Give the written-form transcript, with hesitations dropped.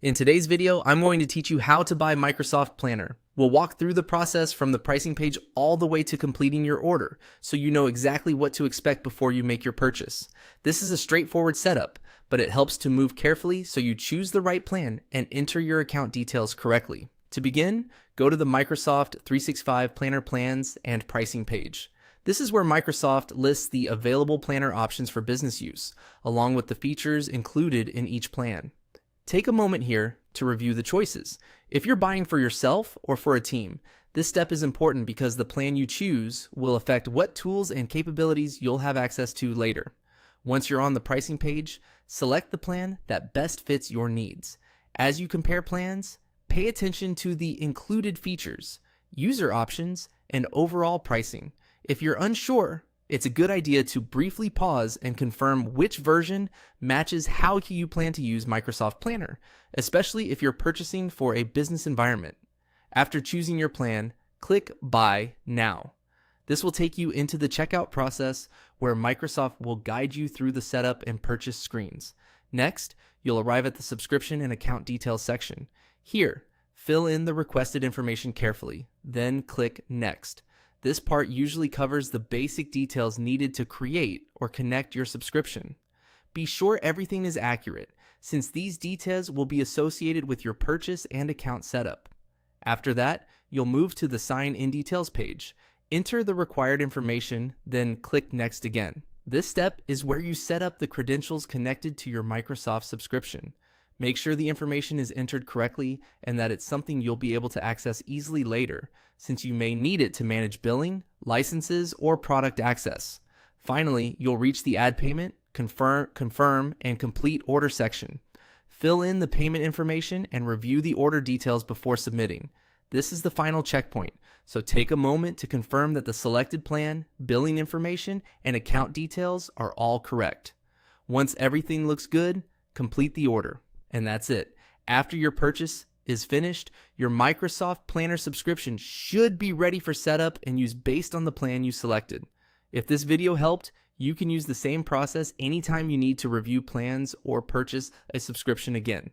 In today's video, I'm going to teach you how to buy Microsoft Planner. We'll walk through the process from the pricing page all the way to completing your order, so you know exactly what to expect before you make your purchase. This is a straightforward setup, but it helps to move carefully so you choose the right plan and enter your account details correctly. To begin, go to the Microsoft 365 Planner Plans and Pricing page. This is where Microsoft lists the available planner options for business use, along with the features included in each plan. Take a moment here to review the choices. If you're buying for yourself or for a team, this step is important because the plan you choose will affect what tools and capabilities you'll have access to later. Once you're on the pricing page, select the plan that best fits your needs. As you compare plans, pay attention to the included features, user options, and overall pricing. If you're unsure, it's a good idea to briefly pause and confirm which version matches how you plan to use Microsoft Planner, especially if you're purchasing for a business environment. After choosing your plan, click Buy Now. This will take you into the checkout process where Microsoft will guide you through the setup and purchase screens. Next, you'll arrive at the subscription and account details section. Here, fill in the requested information carefully, then click Next. This part usually covers the basic details needed to create or connect your subscription. Be sure everything is accurate, since these details will be associated with your purchase and account setup. After that, you'll move to the Sign In Details page. Enter the required information, then click Next again. This step is where you set up the credentials connected to your Microsoft subscription. Make sure the information is entered correctly and that it's something you'll be able to access easily later, since you may need it to manage billing, licenses, or product access. Finally, you'll reach the Add Payment, Confirm, and Complete Order section. Fill in the payment information and review the order details before submitting. This is the final checkpoint, so take a moment to confirm that the selected plan, billing information, and account details are all correct. Once everything looks good, complete the order. And that's it. After your purchase is finished, your Microsoft Planner subscription should be ready for setup and use based on the plan you selected. If this video helped, you can use the same process anytime you need to review plans or purchase a subscription again.